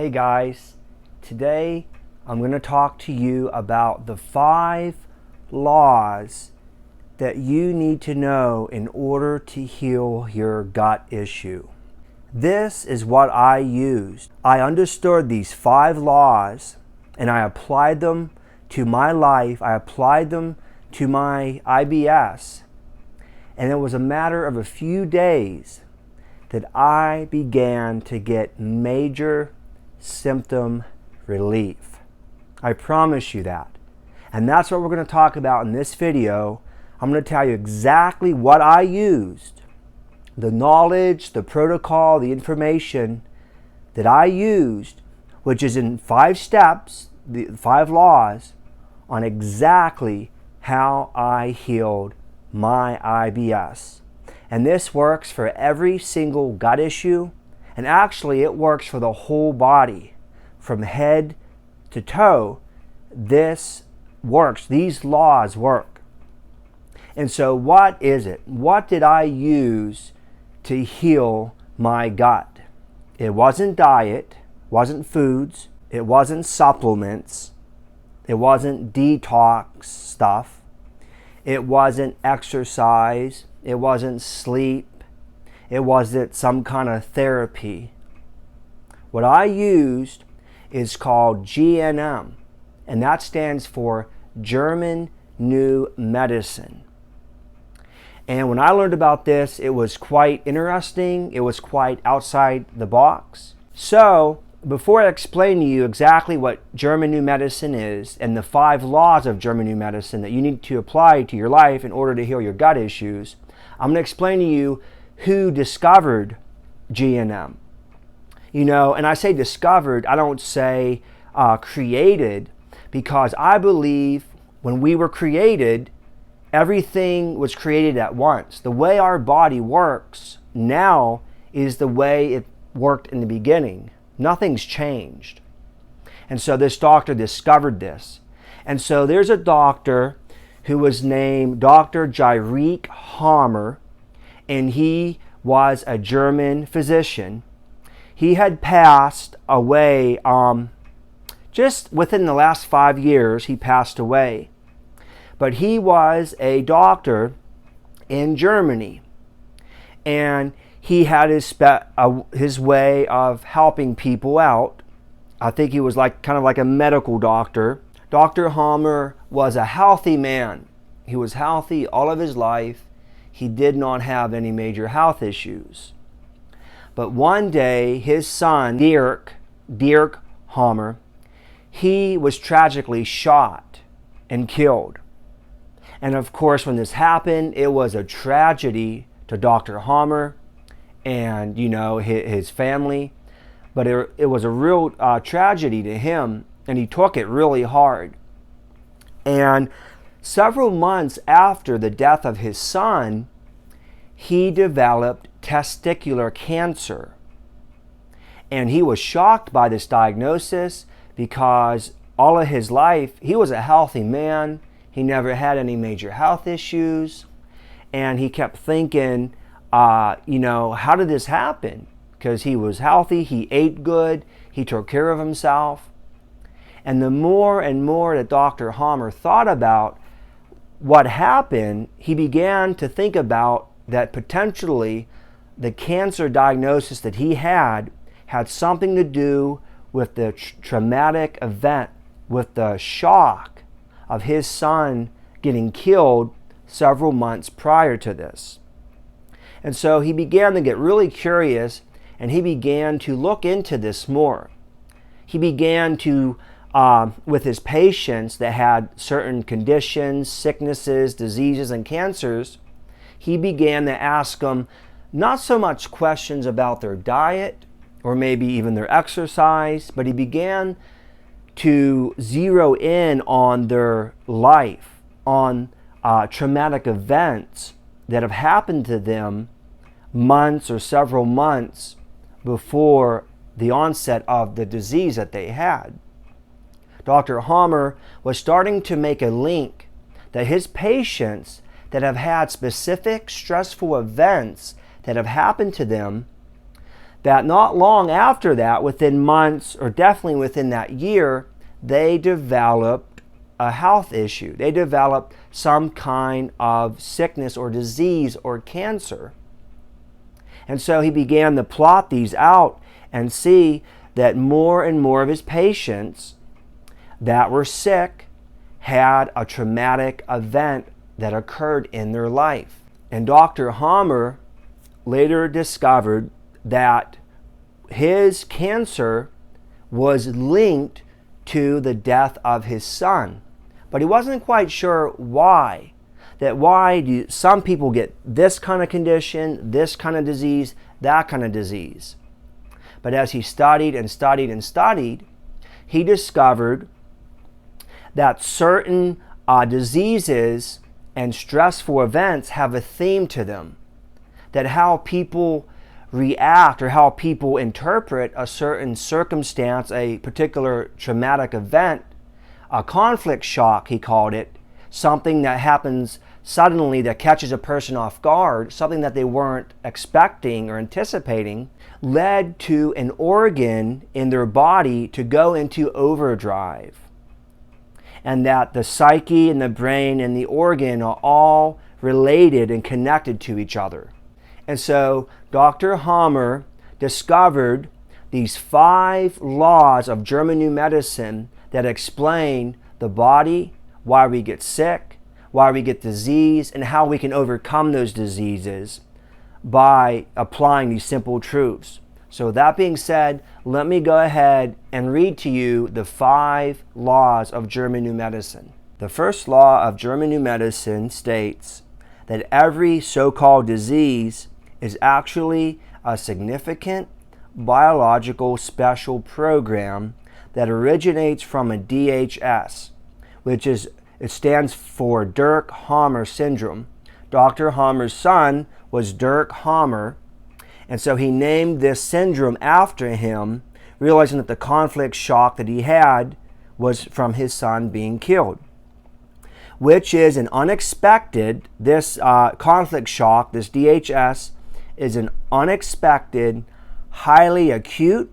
Hey guys, today I'm going to talk to you about the 5 laws that you need to know in order to heal your gut issue. This is what I used. I understood these 5 laws and I applied them to my life. I applied them to my IBS. And it was a matter of a few days that I began to get major symptom relief. I promise you that. And that's what we're going to talk about in this video. I'm going to tell you exactly what I used, the knowledge, the protocol, the information that I used, which is in 5 steps, the 5 laws, on exactly how I healed my IBS. And this works for every single gut issue, and actually it works for the whole body, from head to toe. This works, these laws work. And so what is it? What did I use to heal my gut? It wasn't diet, wasn't foods, it wasn't supplements, it wasn't detox stuff, it wasn't exercise, it wasn't sleep, it wasn't some kind of therapy. What I used is called GNM, and that stands for German New Medicine. And when I learned about this, it was quite interesting. It was quite outside the box. So, before I explain to you exactly what German New Medicine is and the 5 laws of German New Medicine that you need to apply to your life in order to heal your gut issues, I'm going to explain to you who discovered GNM. You know, and I say discovered, I don't say created, because I believe when we were created, everything was created at once. The way our body works now is the way it worked in the beginning. Nothing's changed. And so this doctor discovered this. And so there's a doctor who was named Dr. Gerick Hammer, and he was a German physician. He had passed away just within the last 5 years. He passed away. But he was a doctor in Germany, and he had his way of helping people out. I think he was kind of like a medical doctor. Dr. Hammer was a healthy man. He was healthy all of his life. He did not have any major health issues. But one day, his son, Dirk Hammer, he was tragically shot and killed. And of course, when this happened, it was a tragedy to Dr. Hammer and, you know, his family. But it was a real tragedy to him, and he took it really hard. And several months after the death of his son, he developed testicular cancer. And he was shocked by this diagnosis because all of his life, he was a healthy man. He never had any major health issues. And he kept thinking, you know, how did this happen? Because he was healthy, he ate good, he took care of himself. And the more and more that Dr. Hammer thought about what happened, he began to think about that potentially the cancer diagnosis that he had something to do with the traumatic event, with the shock of his son getting killed several months prior to this. And so he began to get really curious, and he began to look into this more. He began to, with his patients that had certain conditions, sicknesses, diseases, and cancers, he began to ask them not so much questions about their diet or maybe even their exercise, but he began to zero in on their life, on traumatic events that have happened to them months or several months before the onset of the disease that they had. Dr. Hammer was starting to make a link that his patients that have had specific stressful events that have happened to them, that not long after that, within months or definitely within that year, they developed a health issue. They developed some kind of sickness or disease or cancer. And so he began to plot these out and see that more and more of his patients that were sick had a traumatic event that occurred in their life. And Dr. Hammer later discovered that his cancer was linked to the death of his son. But he wasn't quite sure why. That why do some people get this kind of condition, this kind of disease, that kind of disease. But as he studied and studied and studied, he discovered that certain diseases and stressful events have a theme to them. That how people react or how people interpret a certain circumstance, a particular traumatic event, a conflict shock, he called it, something that happens suddenly that catches a person off guard, something that they weren't expecting or anticipating, led to an organ in their body to go into overdrive. And that the psyche and the brain and the organ are all related and connected to each other. And so Dr. Hammer discovered these 5 laws of German new medicine that explain the body, why we get sick, why we get disease, and how we can overcome those diseases by applying these simple truths. So that being said, let me go ahead and read to you the 5 laws of German new medicine. The first law of German new medicine states that every so-called disease is actually a significant biological special program that originates from a DHS, it stands for Dirk-Hammer syndrome. Dr. Hammer's son was Dirk Hammer, and so he named this syndrome after him, realizing that the conflict shock that he had was from his son being killed, which is an unexpected, this conflict shock, this DHS, is an unexpected, highly acute,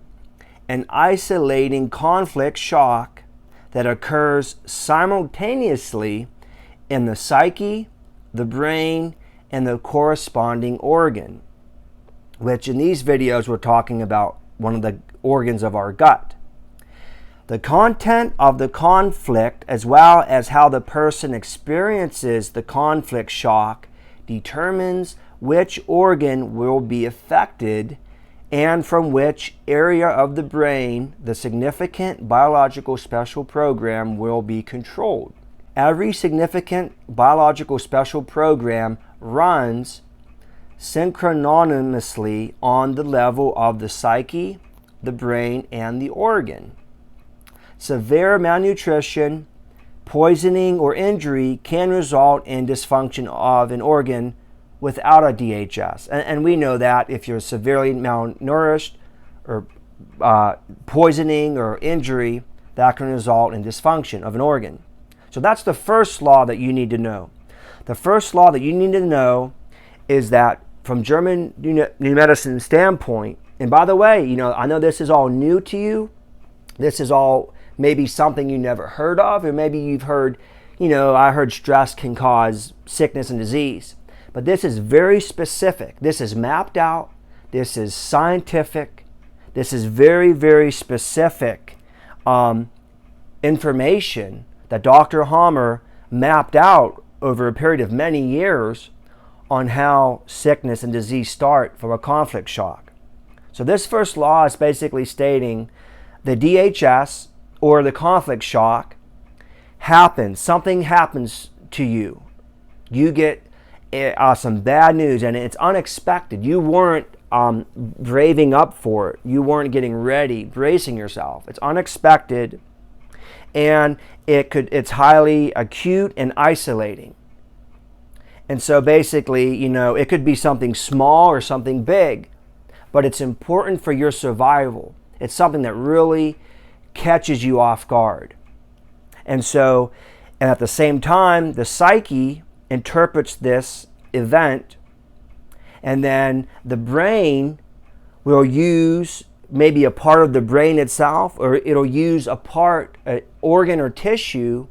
and isolating conflict shock that occurs simultaneously in the psyche, the brain, and the corresponding organ, which in these videos we're talking about one of the organs of our gut. The content of the conflict, as well as how the person experiences the conflict shock, determines which organ will be affected and from which area of the brain the significant biological special program will be controlled. Every significant biological special program runs synchronously on the level of the psyche, the brain, and the organ. Severe malnutrition, poisoning, or injury can result in dysfunction of an organ without a DHS. And we know that if you're severely malnourished or poisoning or injury, that can result in dysfunction of an organ. So that's the first law that you need to know. The first law that you need to know is that from German new medicine standpoint, and by the way, I know this is all new to you. This is all maybe something you never heard of, or maybe you've heard, I heard stress can cause sickness and disease. But this is very specific. This is mapped out. This is scientific. This is very, very specific information that Dr. Hammer mapped out over a period of many years on how sickness and disease start from a conflict shock. So this first law is basically stating the DHS or the conflict shock happens. Something happens to you. You get some bad news and it's unexpected. You weren't braving up for it. You weren't getting ready, bracing yourself. It's unexpected, and it's highly acute and isolating. And so basically, it could be something small or something big, but it's important for your survival. It's something that really catches you off guard. And at the same time, the psyche interprets this event, and then the brain will use maybe a part of the brain itself, or it'll use a part, an organ or tissue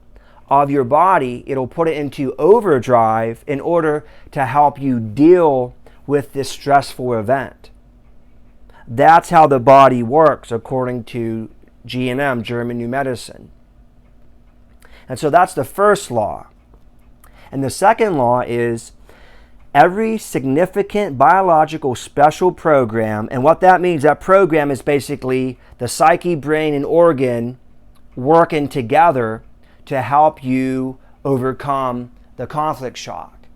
of your body. It'll put it into overdrive in order to help you deal with this stressful event. That's how the body works according to GNM, German New Medicine. And so that's the first law. And the second law is every significant biological special program, and what that means, that program is basically the psyche, brain, and organ working together to help you overcome the conflict shock.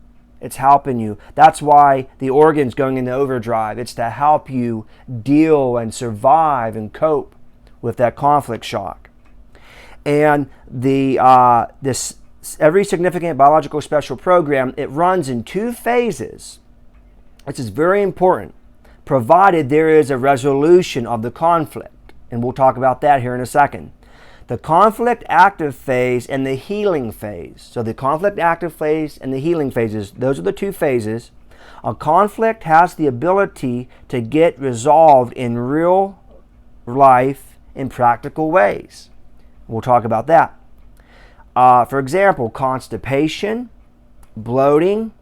It's helping you. That's why the organ's going into overdrive. It's to help you deal and survive and cope with that conflict shock. And every significant biological special program, it runs in 2 phases. This is very important, provided there is a resolution of the conflict. And we'll talk about that here in a second. The conflict active phase and the healing phase. So the conflict active phase and the healing phases, those are the 2 phases. A conflict has the ability to get resolved in real life in practical ways. We'll talk about that. For example, constipation, bloating,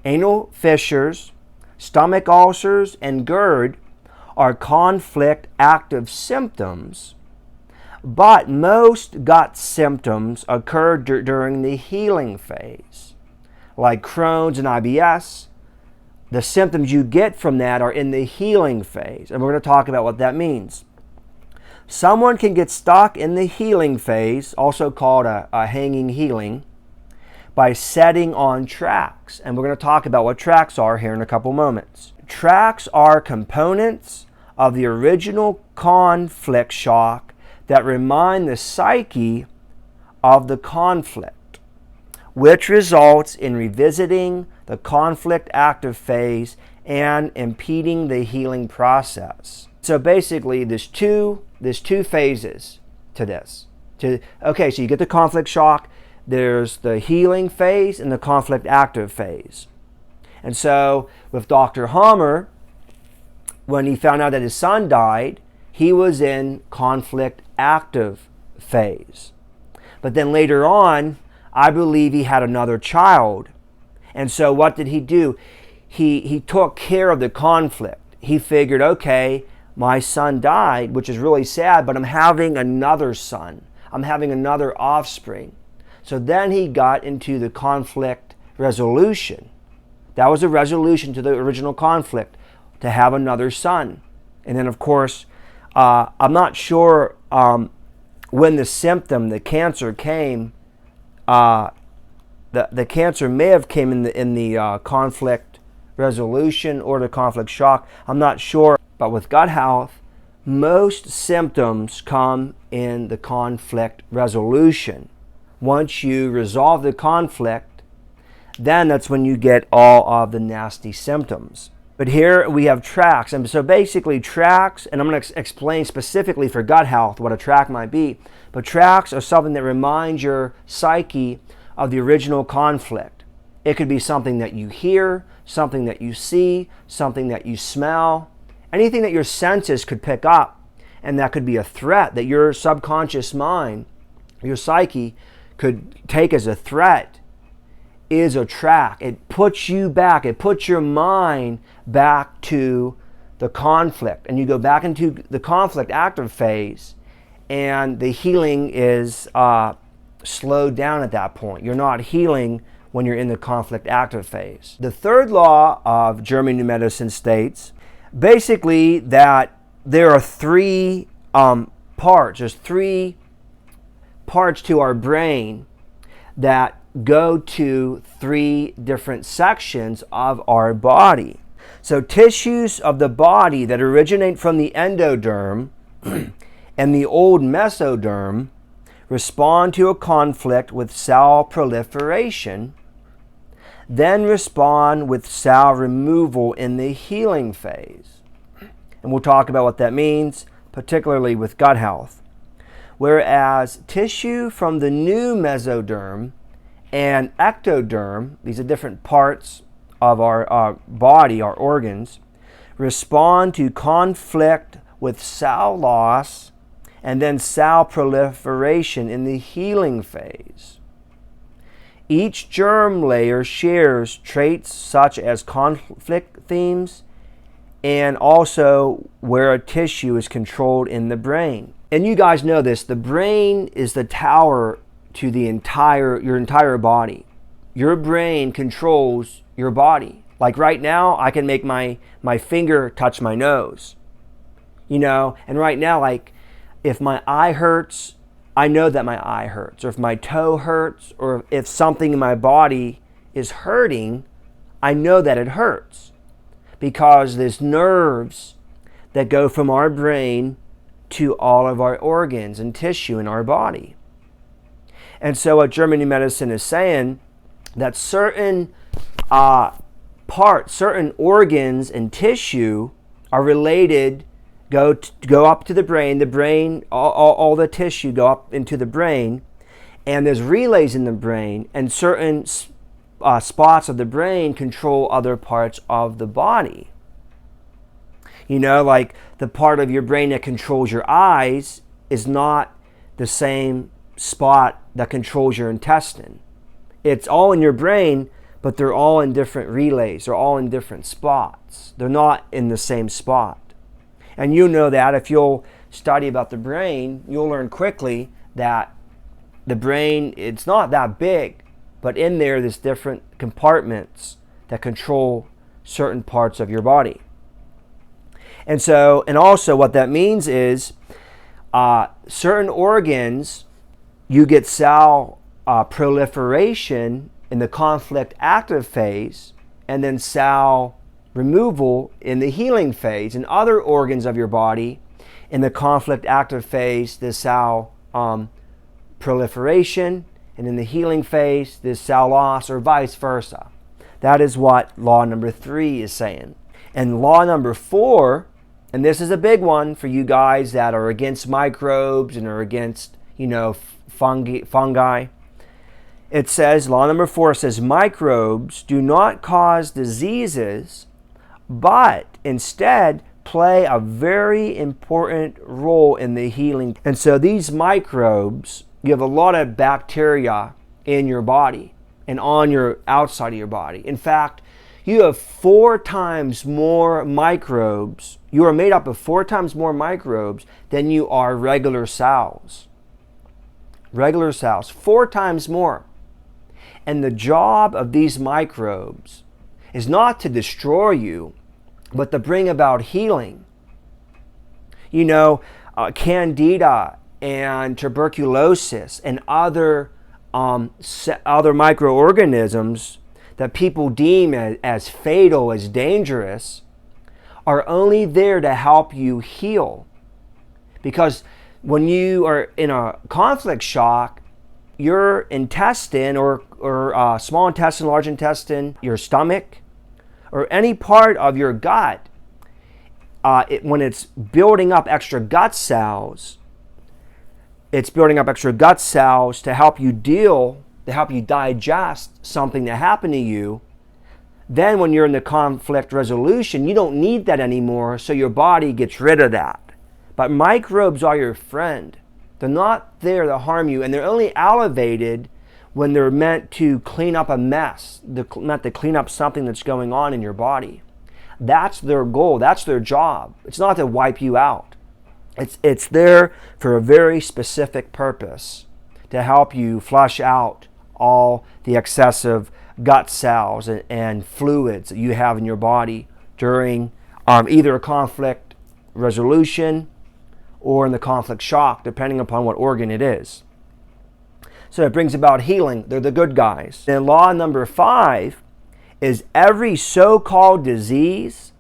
anal fissures, stomach ulcers, and GERD are conflict active symptoms, but most gut symptoms occur during the healing phase. Like Crohn's and IBS, the symptoms you get from that are in the healing phase, and we're going to talk about what that means. Someone can get stuck in the healing phase, also called a hanging healing, by setting on tracks. And we're going to talk about what tracks are here in a couple moments. Tracks are components of the original conflict shock that remind the psyche of the conflict, which results in revisiting the conflict active phase and impeding the healing process. So basically, there's two phases to this. Okay, so you get the conflict shock, there's the healing phase and the conflict active phase. And so with Dr. Hammer, when he found out that his son died, he was in conflict active phase. But then later on, I believe he had another child. And so what did he do? He took care of the conflict. He figured, okay, my son died, which is really sad, but I'm having another son. I'm having another offspring. So then he got into the conflict resolution. That was a resolution to the original conflict, to have another son. And then, of course, I'm not sure when the symptom, the cancer came. The cancer may have came in the conflict resolution or the conflict shock. I'm not sure. But with gut health, most symptoms come in the conflict resolution. Once you resolve the conflict, then that's when you get all of the nasty symptoms. But here we have tracks. And so basically tracks, and I'm going to explain specifically for gut health what a track might be. But tracks are something that reminds your psyche of the original conflict. It could be something that you hear, something that you see, something that you smell, anything that your senses could pick up, and that could be a threat that your subconscious mind, your psyche, could take as a threat, is a track. It puts you back. It puts your mind back to the conflict. And you go back into the conflict active phase, and the healing is slowed down at that point. You're not healing when you're in the conflict active phase. The third law of German New Medicine states basically that there are 3 parts. There's 3 parts to our brain that go to 3 different sections of our body. So tissues of the body that originate from the endoderm and the old mesoderm respond to a conflict with cell proliferation, then respond with cell removal in the healing phase. And we'll talk about what that means, particularly with gut health. Whereas tissue from the new mesoderm and ectoderm, these are different parts of our body, our organs, respond to conflict with cell loss and then cell proliferation in the healing phase. Each germ layer shares traits such as conflict themes and also where a tissue is controlled in the brain. And you guys know this, the brain is the tower to your entire body. Your brain controls your body. Like right now, I can make my finger touch my nose. And right now, like if my eye hurts, I know that my eye hurts. Or if my toe hurts, or if something in my body is hurting, I know that it hurts. Because there's nerves that go from our brain to all of our organs and tissue in our body. And so what German medicine is saying, that certain parts, certain organs and tissue are related, go up to the brain, all the tissue go up into the brain, and there's relays in the brain, and certain spots of the brain control other parts of the body. Like the part of your brain that controls your eyes is not the same spot that controls your intestine. It's all in your brain, but they're all in different relays. They're all in different spots. They're not in the same spot. And you know that if you'll study about the brain, you'll learn quickly that the brain, it's not that big, but in there's different compartments that control certain parts of your body. And also what that means is certain organs, you get cell proliferation in the conflict active phase, and then cell removal in the healing phase. In other organs of your body, in the conflict active phase, there's cell proliferation, and in the healing phase, there's cell loss, or vice versa. That is what law number 3 is saying. And law number 4, and this is a big one for you guys that are against microbes and are against, fungi. It says, law number 4 says, microbes do not cause diseases, but instead play a very important role in the healing. And so these microbes, you have a lot of bacteria in your body and on your outside of your body. In fact, you have 4 times more microbes. You are made up of 4 times more microbes than you are regular cells. Regular cells, 4 times more. And the job of these microbes is not to destroy you, but to bring about healing. Candida and tuberculosis and other microorganisms that people deem as fatal, as dangerous, are only there to help you heal. Because when you are in a conflict shock, your intestine or small intestine, large intestine, your stomach, or any part of your gut, when it's building up extra gut cells, it's building up extra gut cells to help you digest something that happened to you. Then when you're in the conflict resolution, you don't need that anymore, so your body gets rid of that. But microbes are your friend. They're not there to harm you, and they're only elevated when they're meant to clean up a mess, meant to clean up something that's going on in your body. That's their goal. That's their job. It's not to wipe you out. It's there for a very specific purpose, to help you flush out all the excessive gut cells and fluids that you have in your body during either a conflict resolution or in the conflict shock, depending upon what organ it is. So it brings about healing. They're the good guys. And law number 5 is every so-called disease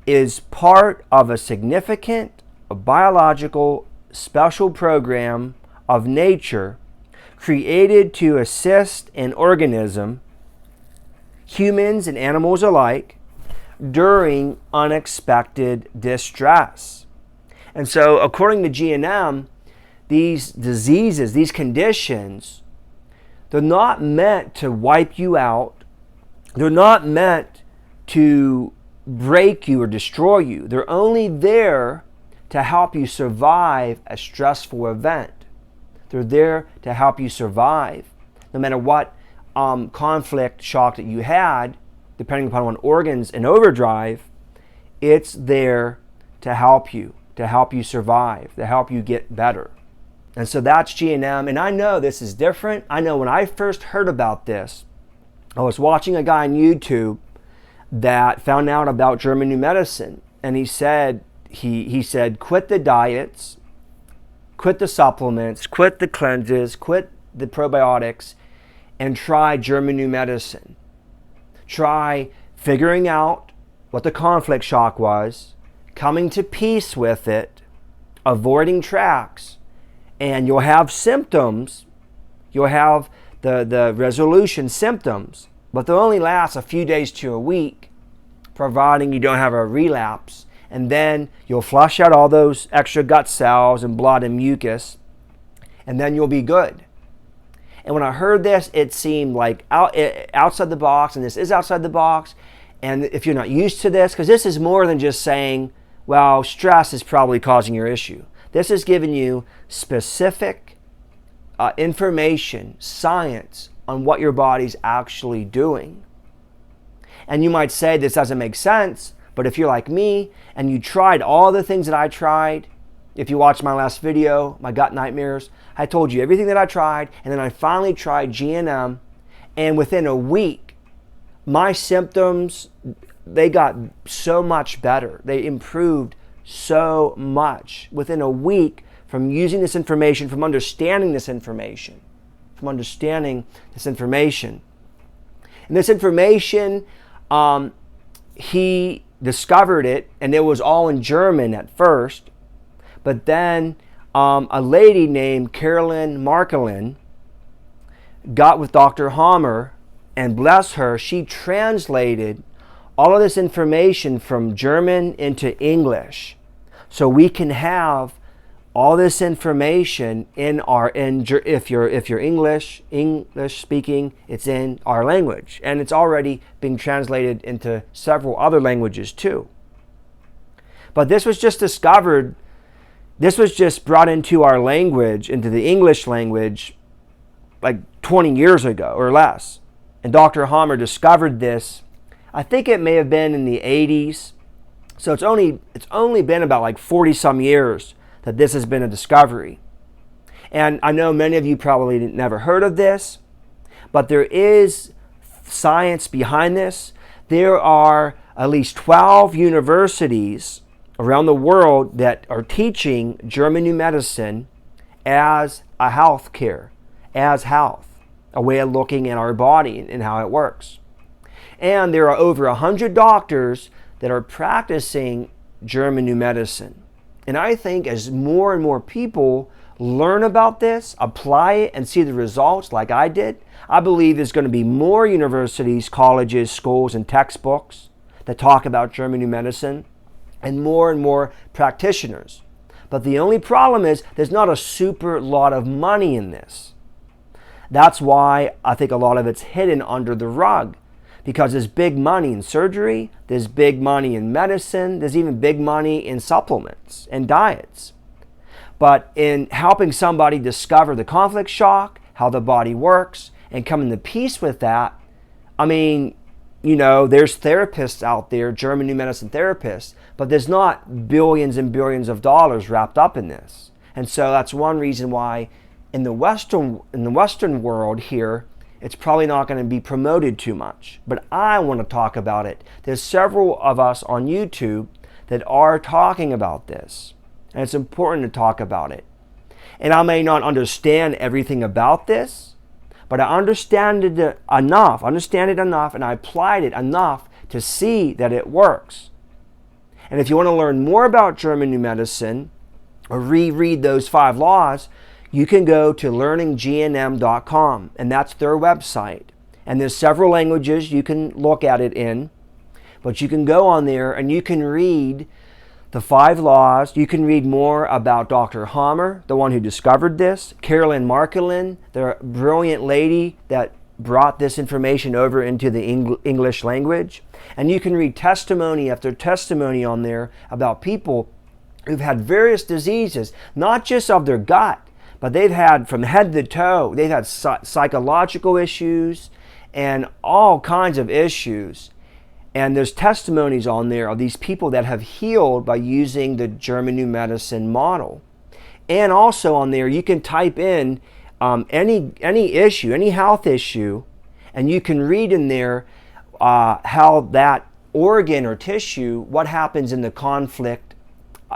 is part of a significant biological special program of nature created to assist an organism, humans and animals alike, during unexpected distress. And so according to G&M, these diseases, these conditions, they're not meant to wipe you out. They're not meant to break you or destroy you. They're only there to help you survive a stressful event. They're there to help you survive. No matter what conflict, shock that you had, depending upon what organ's in overdrive, it's there to help you survive, to help you get better. And so that's G&M. And I know this is different. I know when I first heard about this, I was watching a guy on YouTube that found out about German New Medicine. And he said, quit the diets, quit the supplements, quit the cleanses, quit the probiotics, and try German New Medicine. Try figuring out what the conflict shock was, coming to peace with it, avoiding tracks, and you'll have symptoms. You'll have the resolution symptoms, but they'll only last a few days to a week, providing you don't have a relapse. And then you'll flush out all those extra gut cells and blood and mucus, and then you'll be good. And when I heard this, it seemed like outside the box, and this is outside the box. And if you're not used to this, because this is more than just saying, well, stress is probably causing your issue. This is giving you specific information, science on what your body's actually doing. And you might say this doesn't make sense, but if you're like me and you tried all the things that I tried, if you watched my last video, my gut nightmares, I told you everything that I tried, and then I finally tried G&M, and within a week, my symptoms, they got so much better. They improved so much within a week from using this information, from understanding this information. And this information, he discovered it, and it was all in German at first. But then a lady named Caroline Markelin got with Dr. Hammer, and bless her, she translated all of this information from German into English. So we can have all this information if you're English speaking, it's in our language, and it's already being translated into several other languages too. But this was just discovered. This was just brought into our language, into the English language, like 20 years ago or less. And Dr. Hammer discovered this, I think it may have been in the 80s. So it's only been about like 40 some years that this has been a discovery. And I know many of you probably never heard of this, but there is science behind this. There are at least 12 universities around the world that are teaching German New Medicine as a health care, as health, a way of looking at our body and how it works. And there are over 100 doctors that are practicing German New Medicine. And I think as more and more people learn about this, apply it, and see the results like I did, I believe there's going to be more universities, colleges, schools, and textbooks that talk about German New Medicine, and more practitioners. But the only problem is there's not a super lot of money in this. That's why I think a lot of it's hidden under the rug, because there's big money in surgery, there's big money in medicine, there's even big money in supplements and diets. But in helping somebody discover the conflict shock, how the body works, and coming to peace with that, I mean, you know, there's therapists out there, German New Medicine therapists, but there's not billions and billions of dollars wrapped up in this. And so that's one reason why in the Western world here, it's probably not going to be promoted too much. But I want to talk about it. There's several of us on YouTube that are talking about this. And it's important to talk about it. And I may not understand everything about this, but I understand it enough, and I applied it enough to see that it works. And if you want to learn more about German New Medicine or reread those 5 laws, you can go to learninggnm.com, and that's their website. And there's several languages you can look at it in, but you can go on there and you can read the 5 laws. You can read more about Dr. Hammer, the one who discovered this, Caroline Markelin, the brilliant lady that brought this information over into the English language. And you can read testimony after testimony on there about people who've had various diseases, not just of their gut, but they've had from head to toe, they've had psychological issues and all kinds of issues. And there's testimonies on there of these people that have healed by using the German New Medicine model. And also on there, you can type in any issue, any health issue, and you can read in there how that organ or tissue, what happens in the conflict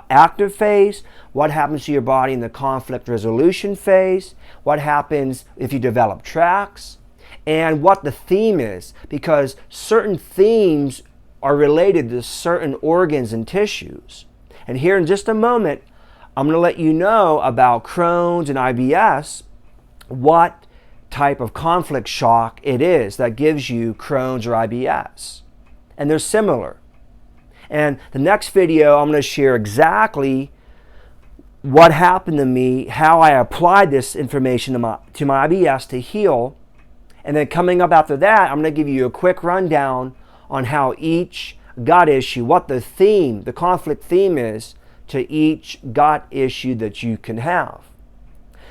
active phase, what happens to your body in the conflict resolution phase, what happens if you develop tracts, and what the theme is, because certain themes are related to certain organs and tissues. And here in just a moment, I'm going to let you know about Crohn's and IBS, what type of conflict shock it is that gives you Crohn's or IBS. And they're similar. And the next video, I'm going to share exactly what happened to me, how I applied this information to my IBS to heal. And then coming up after that, I'm going to give you a quick rundown on how each gut issue, what the theme, the conflict theme is to each gut issue that you can have.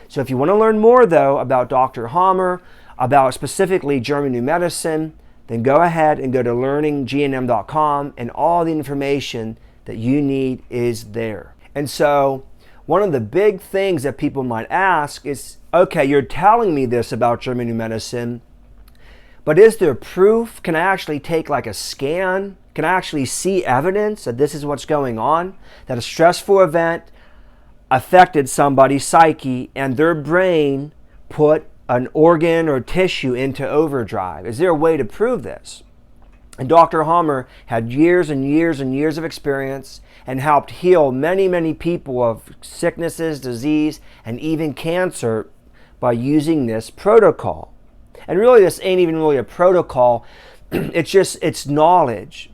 So if you want to learn more though about Dr. Hammer, about specifically German New Medicine, then go ahead and go to learninggnm.com, and all the information that you need is there. And so one of the big things that people might ask is, okay, you're telling me this about German New Medicine, but is there proof? Can I actually take like a scan? Can I actually see evidence that this is what's going on? That a stressful event affected somebody's psyche and their brain put an organ or tissue into overdrive? Is there a way to prove this? And Dr. Hammer had years and years and years of experience and helped heal many, many people of sicknesses, disease, and even cancer by using this protocol. And really, this ain't even really a protocol. It's knowledge.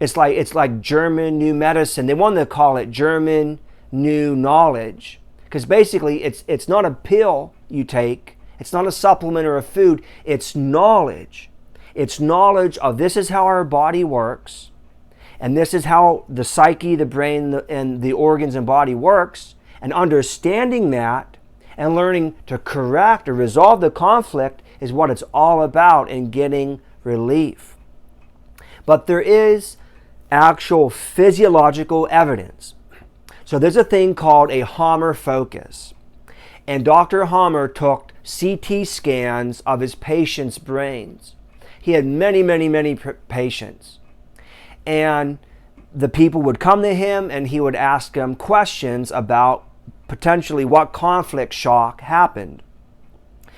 It's like German New Medicine. They wanted to call it German New Knowledge, because basically it's not a pill you take. It's not a supplement or a food. It's knowledge. It's knowledge of this is how our body works, and this is how the psyche, the brain, and the organs and body works, and understanding that and learning to correct or resolve the conflict is what it's all about in getting relief. But there is actual physiological evidence. So there's a thing called a Hammer focus. And Dr. Hammer took CT scans of his patients' brains. He had many, many, many patients. And the people would come to him and he would ask them questions about potentially what conflict shock happened.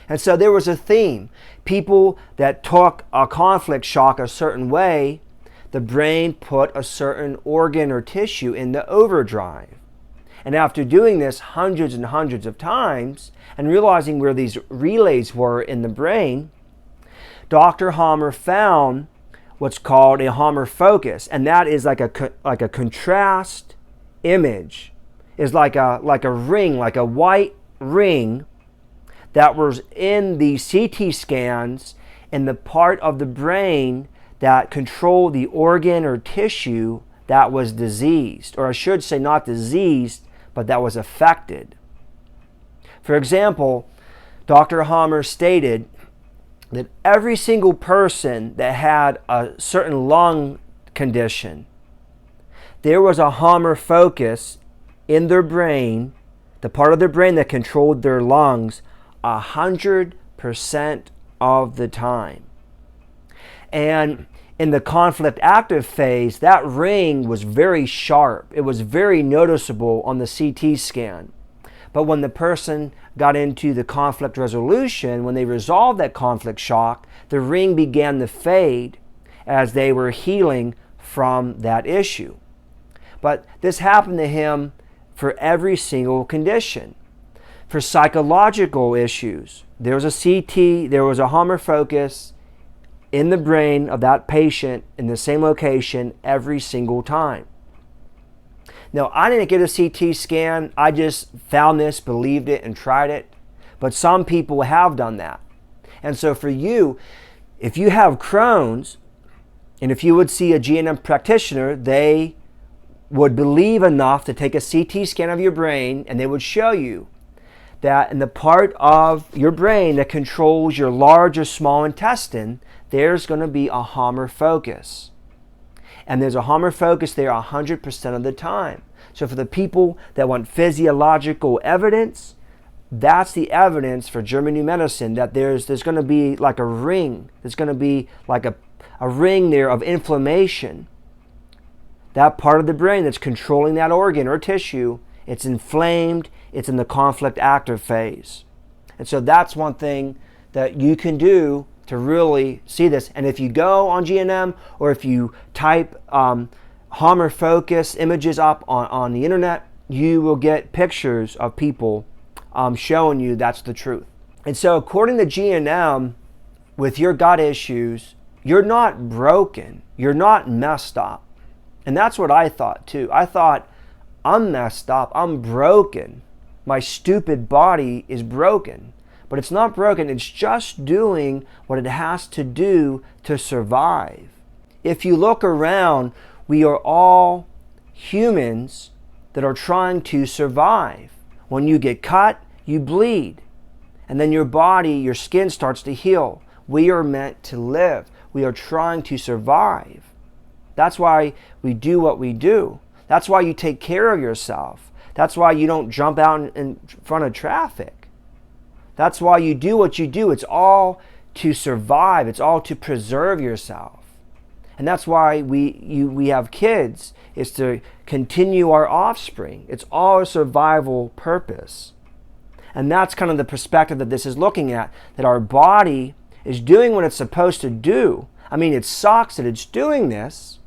And so there was a theme. People that took a conflict shock a certain way, the brain put a certain organ or tissue into overdrive. And after doing this hundreds and hundreds of times and realizing where these relays were in the brain, Dr. Hammer found what's called a Hammer focus, and that is like a contrast image. Is like a ring, like a white ring that was in the CT scans in the part of the brain that controlled the organ or tissue that was diseased, or I should say not diseased, but that was affected. For example, Dr. Hammer stated that every single person that had a certain lung condition, there was a Hammer focus in their brain, the part of their brain that controlled their lungs, 100% of the time. And in the conflict active phase, that ring was very sharp. It was very noticeable on the CT scan. But when the person got into the conflict resolution, when they resolved that conflict shock, the ring began to fade as they were healing from that issue. But this happened to him for every single condition. For psychological issues, there was a CT, there was a Hammer focus in the brain of that patient in the same location every single time. Now, I didn't get a CT scan. I just found this, believed it, and tried it. But some people have done that. And so for you, if you have Crohn's, and if you would see a G&M practitioner, they would believe enough to take a CT scan of your brain, and they would show you that in the part of your brain that controls your large or small intestine, there's going to be a Hammer focus. And there's a Hammer focus there 100% of the time. So for the people that want physiological evidence, that's the evidence for German new medicine, that there's going to be like a ring. There's going to be like a ring there of inflammation. That part of the brain that's controlling that organ or tissue, it's inflamed, it's in the conflict active phase. And so that's one thing that you can do to really see this. And if you go on G&M, or if you type Hammer focus images up on the internet, you will get pictures of people showing you that's the truth. And so according to G&M, with your gut issues, you're not broken, you're not messed up. And that's what I thought too. I thought, I'm messed up, I'm broken. My stupid body is broken. But it's not broken, it's just doing what it has to do to survive. If you look around, we are all humans that are trying to survive. When you get cut, you bleed. And then your body, your skin starts to heal. We are meant to live. We are trying to survive. That's why we do what we do. That's why you take care of yourself. That's why you don't jump out in front of traffic. That's why you do what you do. It's all to survive. It's all to preserve yourself. And that's why we have kids, is to continue our offspring. It's all a survival purpose. And that's kind of the perspective that this is looking at, that our body is doing what it's supposed to do. I mean, it sucks that it's doing this,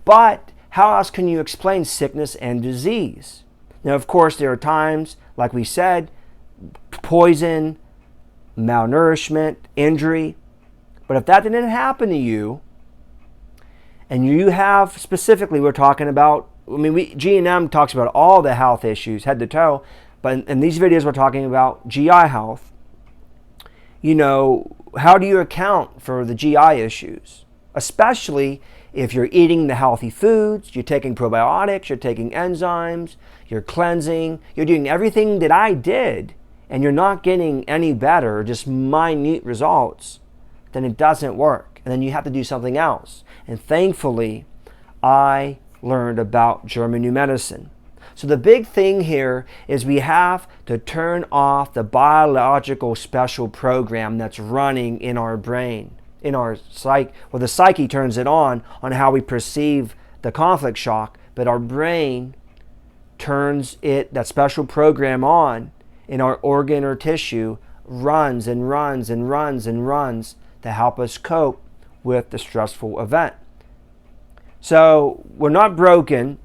but how else can you explain sickness and disease? Now, of course, there are times, like we said, poison, malnourishment, injury. But if that didn't happen to you, and you have specifically, we're talking about, G&M talks about all the health issues, head to toe, but in these videos we're talking about GI health. You know, how do you account for the GI issues? Especially if you're eating the healthy foods, you're taking probiotics, you're taking enzymes, you're cleansing, you're doing everything that I did, and you're not getting any better, just minute results, then it doesn't work. And then you have to do something else. And thankfully, I learned about German new medicine. So the big thing here is we have to turn off the biological special program that's running in our brain, in our psyche. Well, the psyche turns it on how we perceive the conflict shock, but our brain turns that special program on in our organ or tissue, runs and runs and runs and runs to help us cope with the stressful event. So we're not broken.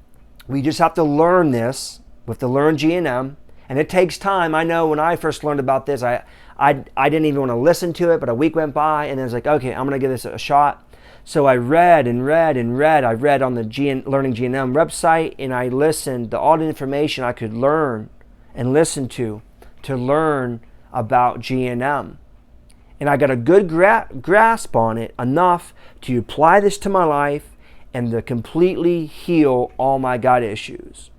We just have to learn this. We have to learn G&M, and it takes time. I know when I first learned about this, I didn't even want to listen to it, but a week went by, and then I was like, okay, I'm going to give this a shot. So I read and read and read. I read on the Learning G&M website, and I listened to all the information I could learn and listen to learn about G&M. And I got a good grasp on it, enough to apply this to my life and to completely heal all my gut issues.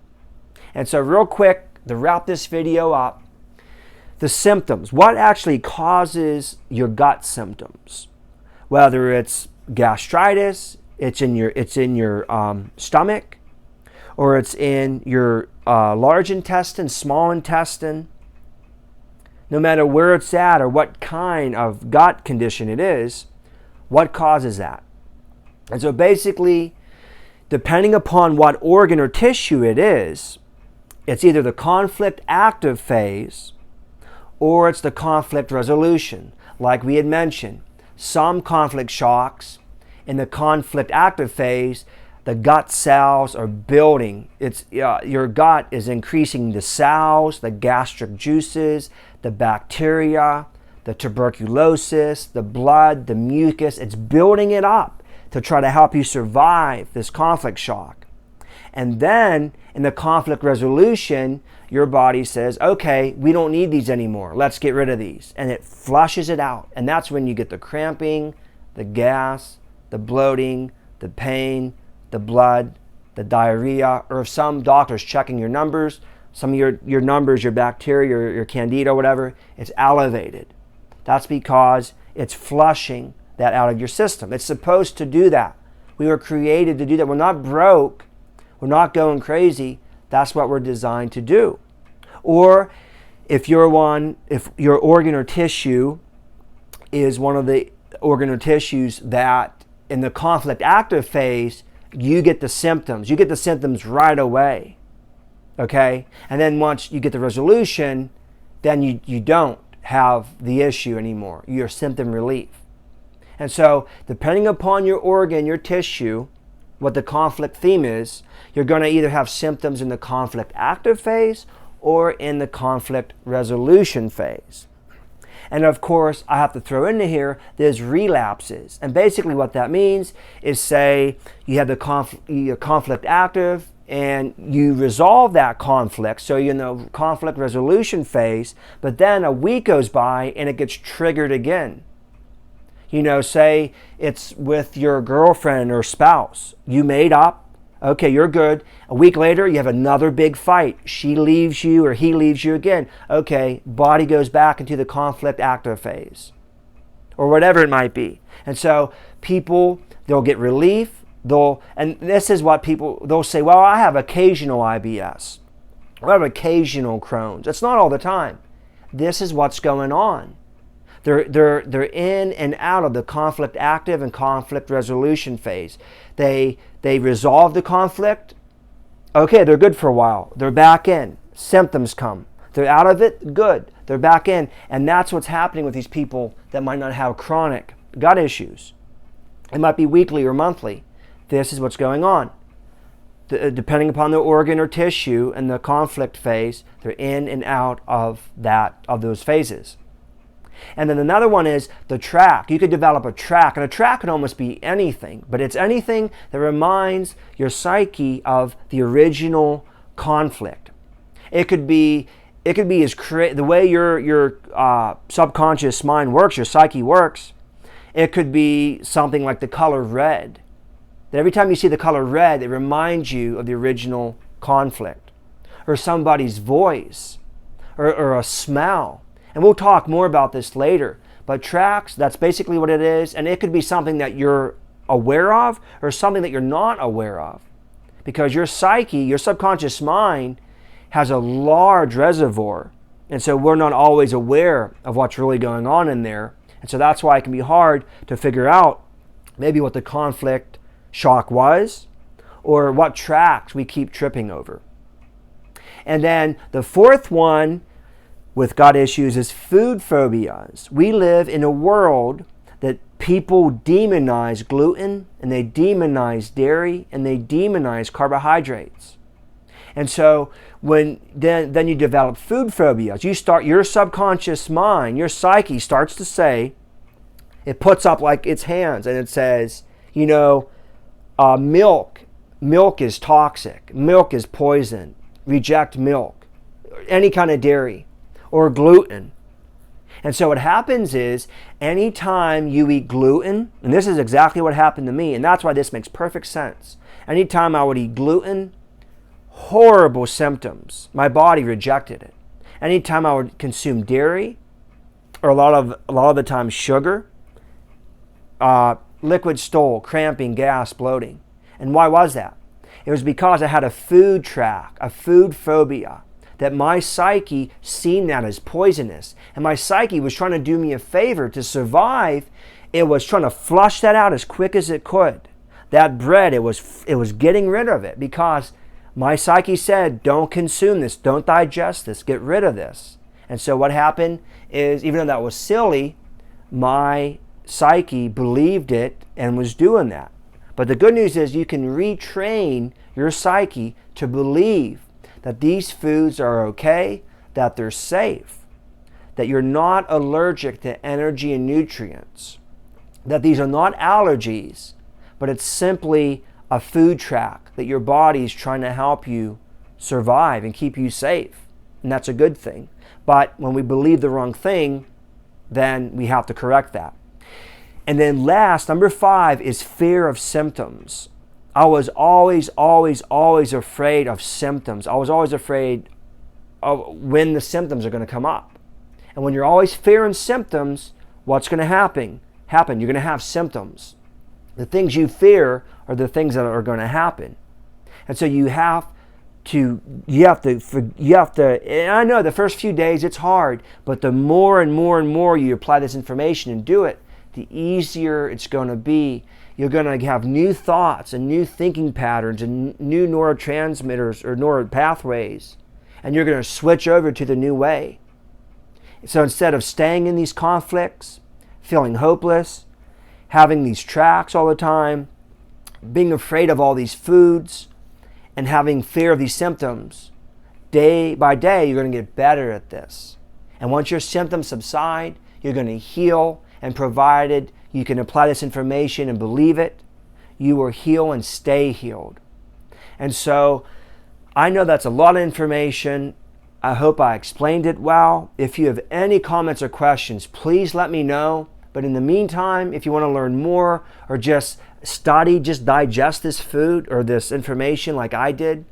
And so real quick, to wrap this video up, the symptoms. What actually causes your gut symptoms? Whether it's gastritis, it's in your stomach, or it's in your large intestine, small intestine. No matter where it's at or what kind of gut condition it is, what causes that? And so basically, depending upon what organ or tissue it is, it's either the conflict active phase or it's the conflict resolution. Like we had mentioned, some conflict shocks in the conflict active phase, the gut cells are building. Your gut is increasing the cells, the gastric juices, the bacteria, the tuberculosis, the blood, the mucus. It's building it up to try to help you survive this conflict shock. And then in the conflict resolution, your body says, okay, we don't need these anymore. Let's get rid of these. And it flushes it out. And that's when you get the cramping, the gas, the bloating, the pain, the blood, the diarrhea, or if some doctor's checking your numbers, some of your numbers, your bacteria, your Candida, whatever, it's elevated. That's because it's flushing that out of your system. It's supposed to do that. We were created to do that. We're not broke. We're not going crazy. That's what we're designed to do. Or if your organ or tissue is one of the organ or tissues that in the conflict active phase, you get the symptoms. You get the symptoms right away. Okay? And then once you get the resolution, then you don't have the issue anymore. You're symptom relief. And so, depending upon your organ, your tissue, what the conflict theme is, you're going to either have symptoms in the conflict active phase or in the conflict resolution phase. And of course, I have to throw into here, there's relapses. And basically what that means is, say you have the conflict active and you resolve that conflict, so you're in the conflict resolution phase, but then a week goes by and it gets triggered again. You know, say it's with your girlfriend or spouse. You made up. Okay, you're good. A week later, you have another big fight. She leaves you or he leaves you again. Okay, body goes back into the conflict active phase or whatever it might be. And so people, they'll get relief. And this is what they'll say, well, I have occasional IBS. I have occasional Crohn's. It's not all the time. This is what's going on. They're in and out of the conflict active and conflict resolution phase. They resolve the conflict. Okay, they're good for a while. They're back in. Symptoms come. They're out of it. Good. They're back in. And that's what's happening with these people that might not have chronic gut issues. It might be weekly or monthly. This is what's going on. Depending upon the organ or tissue and the conflict phase, they're in and out of those phases. And then another one is the tract. You could develop a tract, and a tract can almost be anything, but it's anything that reminds your psyche of the original conflict. It could be the way your subconscious mind works, your psyche works. It could be something like the color red. That every time you see the color red, it reminds you of the original conflict, or somebody's voice, or a smell. And we'll talk more about this later. But tracts, that's basically what it is. And it could be something that you're aware of or something that you're not aware of. Because your psyche, your subconscious mind, has a large reservoir. And so we're not always aware of what's really going on in there. And so that's why it can be hard to figure out maybe what the conflict shock was or what tracts we keep tripping over. And then the fourth one with gut issues is food phobias. We live in a world that people demonize gluten, and they demonize dairy, and they demonize carbohydrates. And so when then you develop food phobias, your subconscious mind, your psyche starts to say, it puts up like its hands and it says, milk is toxic, milk is poison, reject milk, any kind of dairy. Or gluten. And so what happens is, anytime you eat gluten, and this is exactly what happened to me, and that's why this makes perfect sense. Anytime I would eat gluten, horrible symptoms. My body rejected it. Anytime I would consume dairy, or a lot of the time sugar, liquid stool, cramping, gas, bloating. And why was that? It was because I had a food tract, a food phobia. That my psyche seen that as poisonous. And my psyche was trying to do me a favor to survive. It was trying to flush that out as quick as it could. That bread, it was getting rid of it because my psyche said, don't consume this, don't digest this, get rid of this. And so what happened is, even though that was silly, my psyche believed it and was doing that. But the good news is you can retrain your psyche to believe that these foods are okay, that they're safe, that you're not allergic to energy and nutrients, that these are not allergies, but it's simply a food tract that your body's trying to help you survive and keep you safe. and that's a good thing. But when we believe the wrong thing, then we have to correct that. And then last, number 5 is fear of symptoms. I was always afraid of symptoms. I was always afraid of when the symptoms are going to come up. And when you're always fearing symptoms, what's going to happen? You're going to have symptoms. The things you fear are the things that are going to happen. And so you have to, and I know the first few days it's hard, but the more and more you apply this information and do it, the easier it's going to be. You're going to have new thoughts and new thinking patterns and new neurotransmitters or neural pathways, and you're going to switch over to the new way. So instead of staying in these conflicts, feeling hopeless, having these tracks all the time, being afraid of all these foods, and having fear of these symptoms, day by day, you're going to get better at this. And once your symptoms subside, you're going to heal, and provided you can apply this information and believe it, you will heal and stay healed. And so I know that's a lot of information. I hope I explained it well. If you have any comments or questions, please let me know. But in the meantime, if you want to learn more or just study, just digest this food or this information like I did,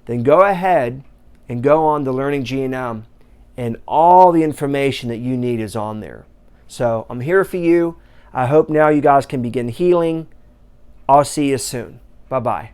then go ahead and go on to Learning G&M, and all the information that you need is on there. So I'm here for you. I hope now you guys can begin healing. I'll see you soon. Bye-bye.